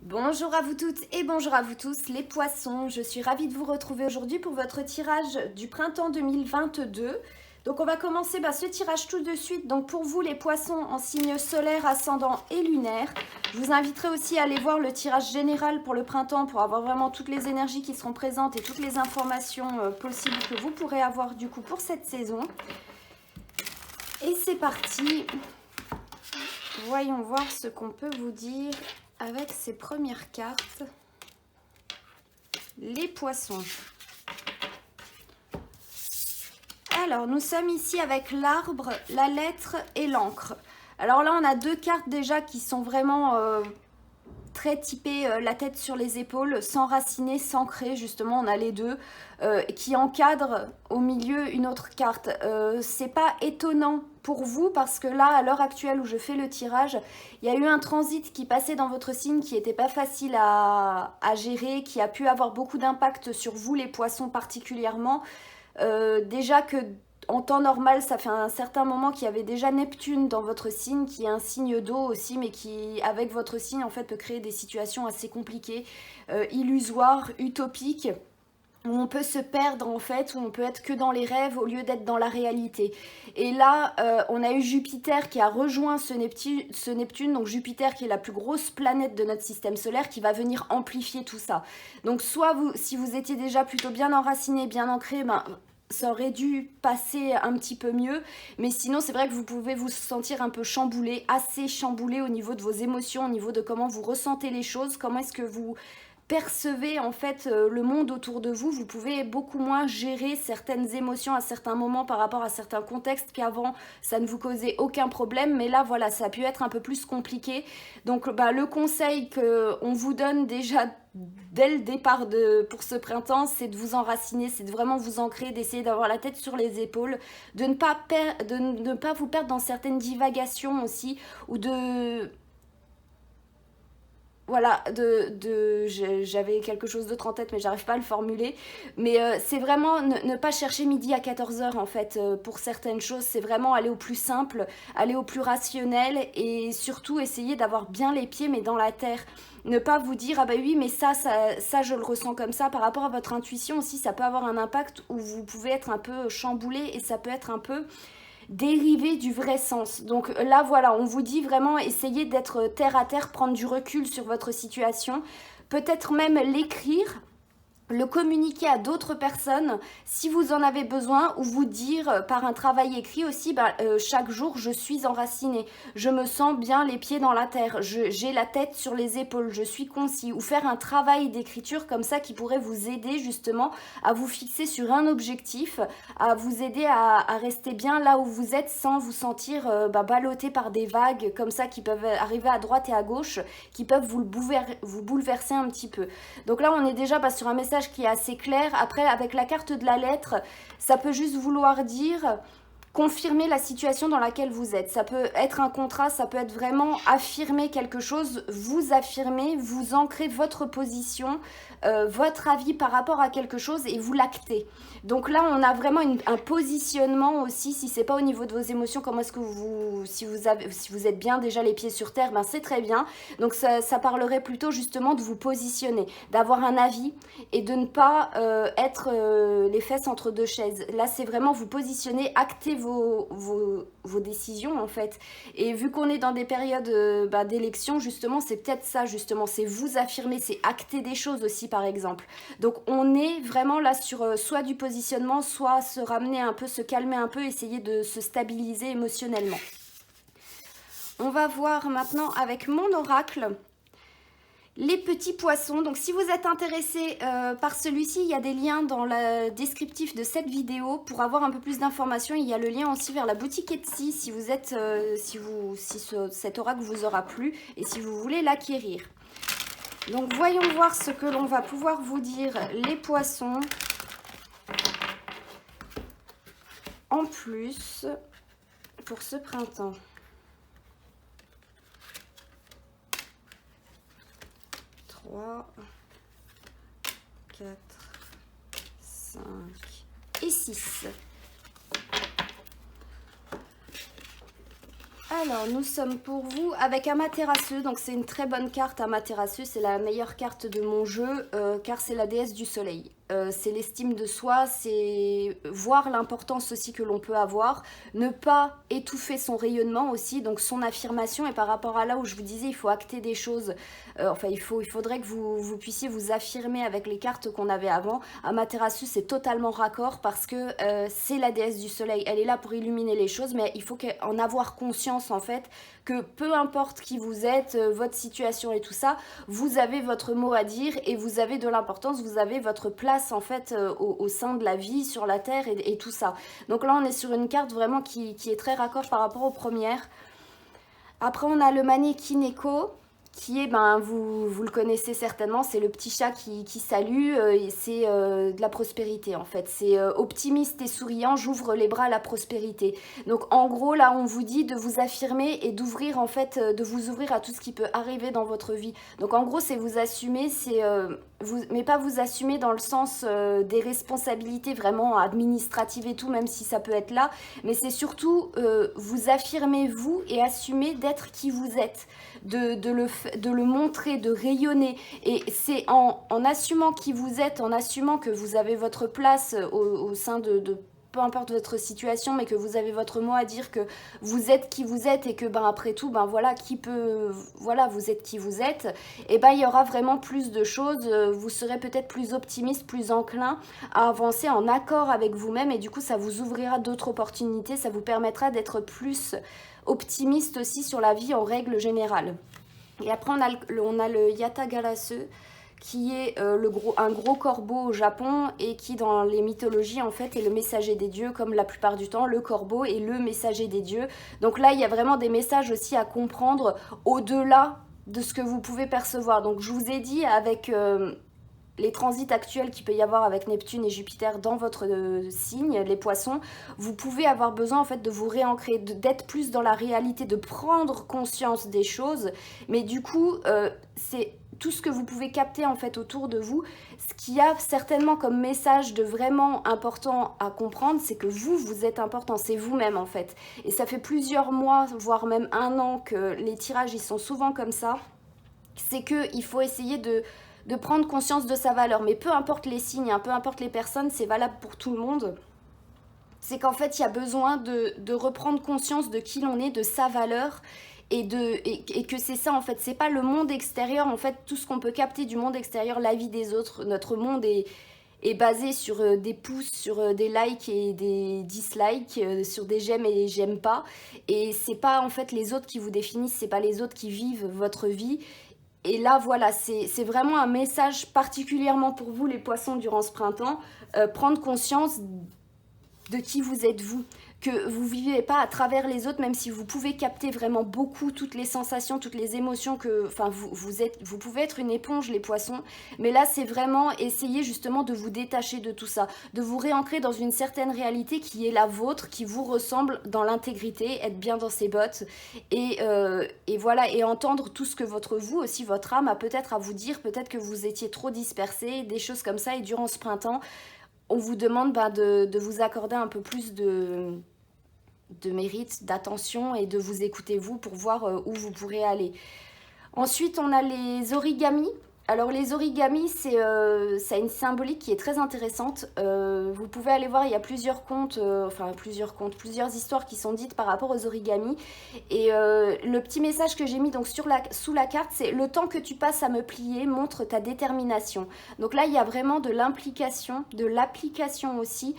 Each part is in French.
Bonjour à vous toutes et bonjour à vous tous les poissons, je suis ravie de vous retrouver aujourd'hui pour votre tirage du printemps 2022. Donc on va commencer ce tirage tout de suite. Donc pour vous les poissons en signe solaire, ascendant et lunaire, je vous inviterai aussi à aller voir le tirage général pour le printemps pour avoir vraiment toutes les énergies qui seront présentes et toutes les informations possibles que vous pourrez avoir du coup pour cette saison. Et c'est parti, voyons voir ce qu'on peut vous dire avec ces premières cartes. Les poissons. Alors, nous sommes ici avec l'arbre, la lettre et l'encre. Alors là, on a deux cartes déjà qui sont vraiment très typées, la tête sur les épaules, s'enraciner, s'ancrer, justement, on a les deux, qui encadrent au milieu une autre carte. C'est pas étonnant pour vous parce que là, à l'heure actuelle où je fais le tirage, il y a eu un transit qui passait dans votre signe qui n'était pas facile à gérer, qui a pu avoir beaucoup d'impact sur vous, les poissons particulièrement. Déjà que en temps normal, ça fait un certain moment qu'il y avait déjà Neptune dans votre signe, qui est un signe d'eau aussi, mais qui, avec votre signe, en fait, peut créer des situations assez compliquées, illusoires, utopiques, où on peut se perdre, en fait, où on peut être que dans les rêves au lieu d'être dans la réalité. Et là, on a eu Jupiter qui a rejoint ce Neptune, donc Jupiter qui est la plus grosse planète de notre système solaire, qui va venir amplifier tout ça. Donc soit vous, si vous étiez déjà plutôt bien enraciné, bien ancré, ça aurait dû passer un petit peu mieux, mais sinon c'est vrai que vous pouvez vous sentir un peu chamboulé, assez chamboulé au niveau de vos émotions, au niveau de comment vous ressentez les choses, comment est-ce que vous percevez en fait le monde autour de vous. Vous pouvez beaucoup moins gérer certaines émotions à certains moments par rapport à certains contextes qu'avant ça ne vous causait aucun problème, mais là voilà, ça a pu être un peu plus compliqué. Donc le conseil qu'on vous donne déjà dès le départ pour ce printemps, c'est de vous enraciner, c'est de vraiment vous ancrer, d'essayer d'avoir la tête sur les épaules, de ne pas vous perdre dans certaines divagations aussi, ou de... Voilà, j'avais quelque chose d'autre en tête, mais j'arrive pas à le formuler. Mais c'est vraiment ne pas chercher midi à 14h en fait pour certaines choses. C'est vraiment aller au plus simple, aller au plus rationnel et surtout essayer d'avoir bien les pieds mais dans la terre. Ne pas vous dire ah bah oui mais ça je le ressens comme ça. Par rapport à votre intuition aussi, ça peut avoir un impact où vous pouvez être un peu chamboulé et ça peut être un peu dérivé du vrai sens. Donc là voilà, on vous dit vraiment essayez d'être terre à terre, prendre du recul sur votre situation, peut-être même l'écrire, le communiquer à d'autres personnes si vous en avez besoin, ou vous dire par un travail écrit aussi, chaque jour je suis enracinée, je me sens bien les pieds dans la terre, j'ai la tête sur les épaules, je suis concis, ou faire un travail d'écriture comme ça qui pourrait vous aider justement à vous fixer sur un objectif, à vous aider à rester bien là où vous êtes sans vous sentir ballotté par des vagues comme ça qui peuvent arriver à droite et à gauche, qui peuvent vous bouleverser un petit peu. Donc là on est déjà sur un message qui est assez clair. Après, avec la carte de la lettre, ça peut juste vouloir dire confirmer la situation dans laquelle vous êtes. Ça peut être un contrat, ça peut être vraiment affirmer quelque chose, vous affirmer, vous ancrer votre position, votre avis par rapport à quelque chose et vous l'acter. Donc là, on a vraiment un positionnement aussi, si c'est pas au niveau de vos émotions, comment est-ce que si vous êtes bien déjà les pieds sur terre, c'est très bien. Donc ça parlerait plutôt justement de vous positionner, d'avoir un avis et de ne pas être les fesses entre deux chaises. Là, c'est vraiment vous positionner, acter vos décisions en fait. Et vu qu'on est dans des périodes d'élection, justement, c'est peut-être ça, justement, c'est vous affirmer, c'est acter des choses aussi, par exemple. Donc on est vraiment là sur soit du positionnement, soit se ramener un peu, se calmer un peu, essayer de se stabiliser émotionnellement. On va voir maintenant avec mon oracle les petits poissons. Donc si vous êtes intéressé par celui-ci, il y a des liens dans le descriptif de cette vidéo pour avoir un peu plus d'informations. Il y a le lien aussi vers la boutique Etsy si vous êtes, cet oracle vous aura plu et si vous voulez l'acquérir. Donc voyons voir ce que l'on va pouvoir vous dire, les poissons. En plus, pour ce printemps. 3, 4, 5 et 6. Alors, nous sommes pour vous avec Amaterasu. Donc, c'est une très bonne carte. Amaterasu, c'est la meilleure carte de mon jeu car c'est la déesse du soleil. C'est l'estime de soi, c'est voir l'importance aussi que l'on peut avoir, ne pas étouffer son rayonnement aussi, donc son affirmation. Et par rapport à là où je vous disais, il faut acter des choses. Enfin, il faudrait que vous puissiez vous affirmer avec les cartes qu'on avait avant. Amaterasu, c'est totalement raccord parce que c'est la déesse du soleil. Elle est là pour illuminer les choses, mais il faut en avoir conscience en fait que peu importe qui vous êtes, votre situation et tout ça, vous avez votre mot à dire et vous avez de l'importance, vous avez votre place en fait au sein de la vie, sur la terre et tout ça. Donc là on est sur une carte vraiment qui est très raccord par rapport aux premières. Après on a le Maneki Neko qui est, vous le connaissez certainement, c'est le petit chat qui salue, et c'est de la prospérité en fait. C'est optimiste et souriant, j'ouvre les bras à la prospérité. Donc en gros là on vous dit de vous affirmer et d'ouvrir en fait, de vous ouvrir à tout ce qui peut arriver dans votre vie. Donc en gros c'est vous assumer, mais pas vous assumer dans le sens des responsabilités vraiment administratives et tout, même si ça peut être là, mais c'est surtout vous affirmer vous et assumer d'être qui vous êtes, de le montrer, de rayonner. Et c'est en assumant qui vous êtes, en assumant que vous avez votre place au sein de peu importe votre situation, mais que vous avez votre mot à dire, que vous êtes qui vous êtes et que après tout, voilà, voilà, vous êtes qui vous êtes, et il y aura vraiment plus de choses, vous serez peut-être plus optimiste, plus enclin à avancer en accord avec vous-même, et du coup ça vous ouvrira d'autres opportunités, ça vous permettra d'être plus optimiste aussi sur la vie en règle générale. Et après on a le Yatagarasu, qui est un gros corbeau au Japon et qui dans les mythologies en fait est le messager des dieux, comme la plupart du temps le corbeau est le messager des dieux. Donc là il y a vraiment des messages aussi à comprendre au-delà de ce que vous pouvez percevoir. Donc je vous ai dit avec les transits actuels qu'il peut y avoir avec Neptune et Jupiter dans votre signe, les poissons, vous pouvez avoir besoin en fait de vous réancrer, d'être plus dans la réalité, de prendre conscience des choses, mais du coup c'est tout ce que vous pouvez capter en fait autour de vous. Ce qu'il y a certainement comme message de vraiment important à comprendre, c'est que vous êtes important, c'est vous-même en fait. Et ça fait plusieurs mois, voire même un an que les tirages ils sont souvent comme ça. C'est qu'il faut essayer de prendre conscience de sa valeur. Mais peu importe les signes, peu importe les personnes, c'est valable pour tout le monde. C'est qu'en fait, il y a besoin de reprendre conscience de qui l'on est, de sa valeur, et que c'est ça en fait, c'est pas le monde extérieur, en fait, tout ce qu'on peut capter du monde extérieur, la vie des autres, notre monde est basé sur des pouces, sur des likes et des dislikes, sur des j'aime et des j'aime pas, et c'est pas en fait les autres qui vous définissent, c'est pas les autres qui vivent votre vie. Et là, voilà, c'est vraiment un message particulièrement pour vous, les poissons, durant ce printemps. Prendre conscience de qui vous êtes vous. Que vous ne vivez pas à travers les autres, même si vous pouvez capter vraiment beaucoup toutes les sensations, toutes les émotions que... Enfin, vous pouvez être une éponge, les poissons. Mais là, c'est vraiment essayer justement de vous détacher de tout ça. De vous réancrer dans une certaine réalité qui est la vôtre, qui vous ressemble dans l'intégrité, être bien dans ses bottes. Et voilà, et entendre tout ce que votre vous, aussi votre âme, a peut-être à vous dire. Peut-être que vous étiez trop dispersé, des choses comme ça. Et durant ce printemps, on vous demande de vous accorder un peu plus de mérite, d'attention et de vous écouter vous pour voir où vous pourrez aller. Ensuite, on a les origamis. Alors les origamis, ça a une symbolique qui est très intéressante. Vous pouvez aller voir, il y a plusieurs contes, plusieurs histoires qui sont dites par rapport aux origamis. Et le petit message que j'ai mis donc sous la carte, c'est: le temps que tu passes à me plier montre ta détermination. Donc là, il y a vraiment de l'implication, de l'application aussi,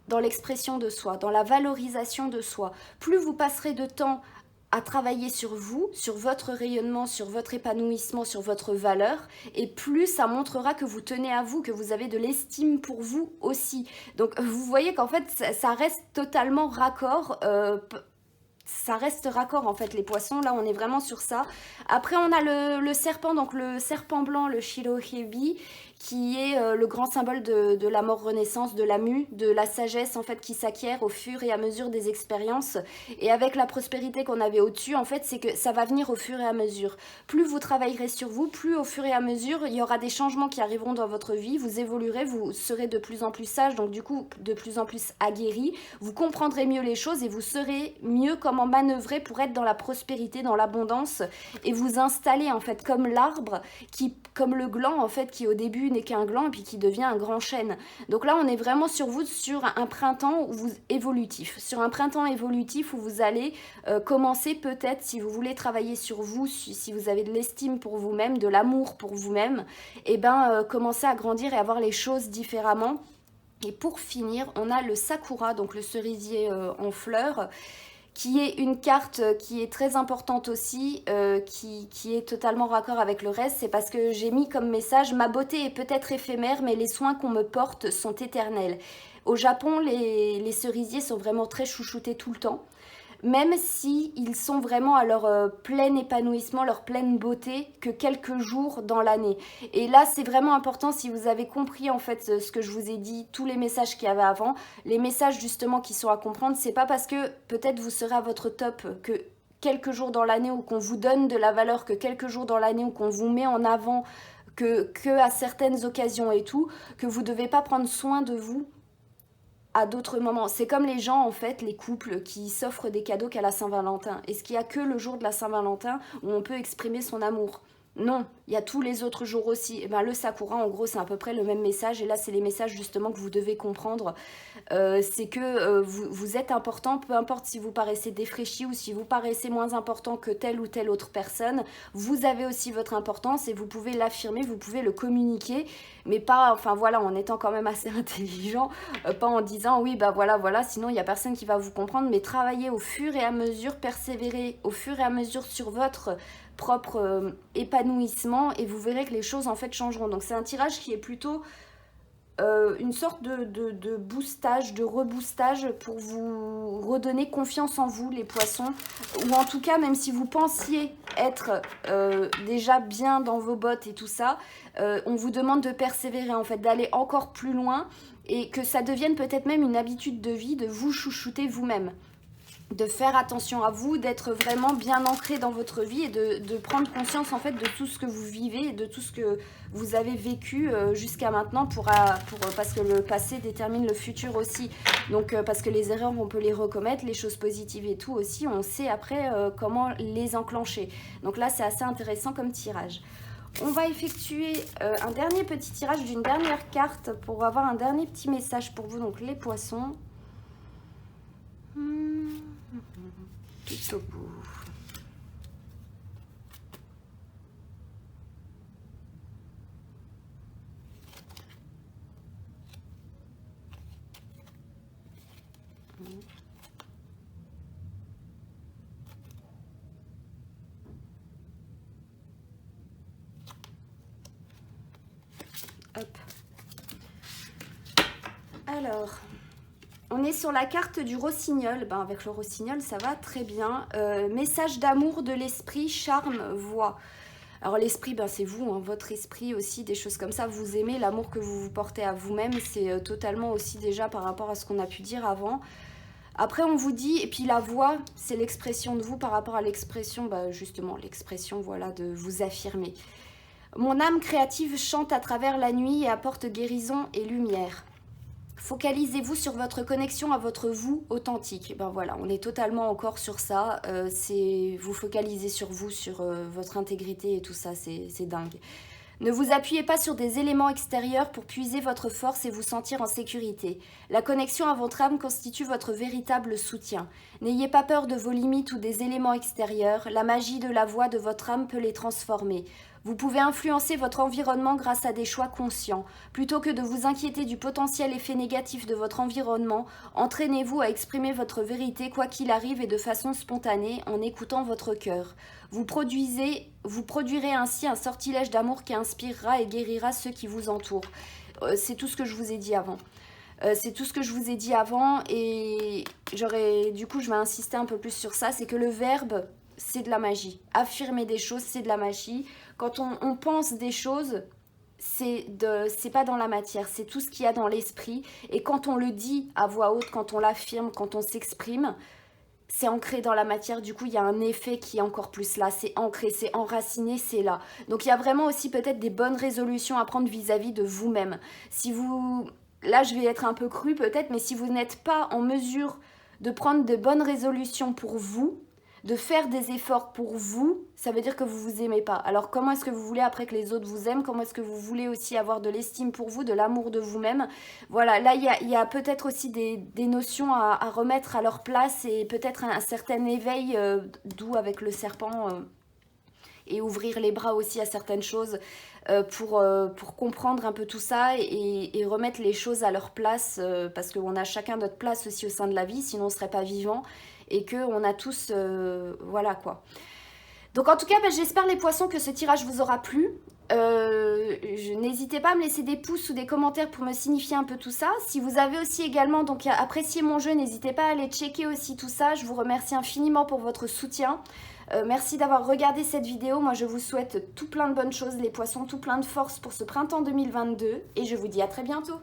dans l'expression de soi, dans la valorisation de soi. Plus vous passerez de temps à travailler sur vous, sur votre rayonnement, sur votre épanouissement, sur votre valeur, et plus ça montrera que vous tenez à vous, que vous avez de l'estime pour vous aussi. Donc vous voyez qu'en fait ça reste totalement raccord, ça reste raccord en fait les poissons, là on est vraiment sur ça. Après on a le serpent, donc le serpent blanc, le Shirohebe, qui est le grand symbole de la mort-renaissance, de la mue, de la sagesse en fait qui s'acquiert au fur et à mesure des expériences. Et avec la prospérité qu'on avait au-dessus, en fait, c'est que ça va venir au fur et à mesure. Plus vous travaillerez sur vous, plus au fur et à mesure, il y aura des changements qui arriveront dans votre vie, vous évoluerez, vous serez de plus en plus sage, donc du coup de plus en plus aguerri, vous comprendrez mieux les choses et vous saurez mieux comment manœuvrer pour être dans la prospérité, dans l'abondance et vous installer en fait comme l'arbre, comme le gland en fait qui au début n'est qu'un gland et puis qui devient un grand chêne. Donc là on est vraiment sur vous, sur un printemps évolutif, sur un printemps évolutif où vous allez commencer peut-être si vous voulez travailler sur vous, si vous avez de l'estime pour vous-même, de l'amour pour vous-même, et commencer à grandir et à voir les choses différemment. Et pour finir, on a le sakura, donc le cerisier en fleurs, qui est une carte qui est très importante aussi, qui est totalement raccord avec le reste. C'est parce que j'ai mis comme message « Ma beauté est peut-être éphémère, mais les soins qu'on me porte sont éternels ». Au Japon, les cerisiers sont vraiment très chouchoutés tout le temps. Même si ils sont vraiment à leur plein épanouissement, leur pleine beauté que quelques jours dans l'année. Et là, c'est vraiment important si vous avez compris en fait ce que je vous ai dit, tous les messages qu'il y avait avant, les messages justement qui sont à comprendre, c'est pas parce que peut-être vous serez à votre top que quelques jours dans l'année ou qu'on vous donne de la valeur que quelques jours dans l'année ou qu'on vous met en avant que à certaines occasions et tout, que vous devez pas prendre soin de vous à d'autres moments. C'est comme les gens, en fait, les couples qui s'offrent des cadeaux qu'à la Saint-Valentin. Est-ce qu'il n'y a que le jour de la Saint-Valentin où on peut exprimer son amour? Non, il y a tous les autres jours aussi. Et le sakura, en gros, c'est à peu près le même message. Et là, c'est les messages justement que vous devez comprendre. C'est que vous êtes important, peu importe si vous paraissez défraîchi ou si vous paraissez moins important que telle ou telle autre personne. Vous avez aussi votre importance et vous pouvez l'affirmer, vous pouvez le communiquer, mais pas, enfin voilà, en étant quand même assez intelligent, pas en disant oui, voilà, sinon il n'y a personne qui va vous comprendre, mais travaillez au fur et à mesure, persévérez au fur et à mesure sur votre propre épanouissement et vous verrez que les choses en fait changeront. Donc c'est un tirage qui est plutôt une sorte de boostage, de reboostage pour vous redonner confiance en vous les poissons, ou en tout cas même si vous pensiez être déjà bien dans vos bottes et tout ça, on vous demande de persévérer en fait, d'aller encore plus loin et que ça devienne peut-être même une habitude de vie de vous chouchouter vous-même, de faire attention à vous, d'être vraiment bien ancré dans votre vie et de prendre conscience en fait de tout ce que vous vivez et de tout ce que vous avez vécu jusqu'à maintenant parce que le passé détermine le futur aussi. Donc parce que les erreurs on peut les recommettre, les choses positives et tout aussi, on sait après comment les enclencher. Donc là c'est assez intéressant comme tirage. On va effectuer un dernier petit tirage d'une dernière carte pour avoir un dernier petit message pour vous, donc les poissons. Tout au bout. Hop. Alors, on est sur la carte du rossignol. Avec le rossignol, ça va très bien. Message d'amour de l'esprit, charme, voix. Alors l'esprit, c'est vous, hein, votre esprit aussi, des choses comme ça. Vous aimez l'amour que vous vous portez à vous-même. C'est totalement aussi déjà par rapport à ce qu'on a pu dire avant. Après, on vous dit, et puis la voix, c'est l'expression de vous par rapport à l'expression, justement, l'expression, voilà, de vous affirmer. Mon âme créative chante à travers la nuit et apporte guérison et lumière. Focalisez-vous sur votre connexion à votre vous authentique. Voilà, on est totalement encore sur ça. C'est vous focalisez sur vous, sur votre intégrité et tout ça, c'est dingue. Ne vous appuyez pas sur des éléments extérieurs pour puiser votre force et vous sentir en sécurité. La connexion à votre âme constitue votre véritable soutien. N'ayez pas peur de vos limites ou des éléments extérieurs. La magie de la voix de votre âme peut les transformer. Vous pouvez influencer votre environnement grâce à des choix conscients. Plutôt que de vous inquiéter du potentiel effet négatif de votre environnement, entraînez-vous à exprimer votre vérité quoi qu'il arrive et de façon spontanée en écoutant votre cœur. Vous produirez ainsi un sortilège d'amour qui inspirera et guérira ceux qui vous entourent. C'est tout ce que je vous ai dit avant. Et du coup je vais insister un peu plus sur ça, c'est que le verbe, c'est de la magie. Affirmer des choses, c'est de la magie. Quand on pense des choses, c'est pas dans la matière, c'est tout ce qu'il y a dans l'esprit. Et quand on le dit à voix haute, quand on l'affirme, quand on s'exprime, c'est ancré dans la matière, du coup il y a un effet qui est encore plus là, c'est ancré, c'est enraciné, c'est là. Donc il y a vraiment aussi peut-être des bonnes résolutions à prendre vis-à-vis de vous-même. Si vous, là je vais être un peu crue peut-être, mais si vous n'êtes pas en mesure de prendre de bonnes résolutions pour vous, de faire des efforts pour vous, ça veut dire que vous vous aimez pas. Alors comment est-ce que vous voulez après que les autres vous aiment? Comment est-ce que vous voulez aussi avoir de l'estime pour vous, de l'amour de vous-même? Voilà, là il y a peut-être aussi des notions à remettre à leur place et peut-être un certain éveil, d'où avec le serpent, et ouvrir les bras aussi à certaines choses, pour comprendre un peu tout ça et remettre les choses à leur place, parce qu'on a chacun notre place aussi au sein de la vie, sinon on ne serait pas vivant, et qu'on a tous, voilà quoi. Donc en tout cas, j'espère les poissons que ce tirage vous aura plu. N'hésitez pas à me laisser des pouces ou des commentaires pour me signifier un peu tout ça. Si vous avez aussi également donc apprécié mon jeu, n'hésitez pas à aller checker aussi tout ça. Je vous remercie infiniment pour votre soutien. Merci d'avoir regardé cette vidéo. Moi je vous souhaite tout plein de bonnes choses les poissons, tout plein de force pour ce printemps 2022 et je vous dis à très bientôt.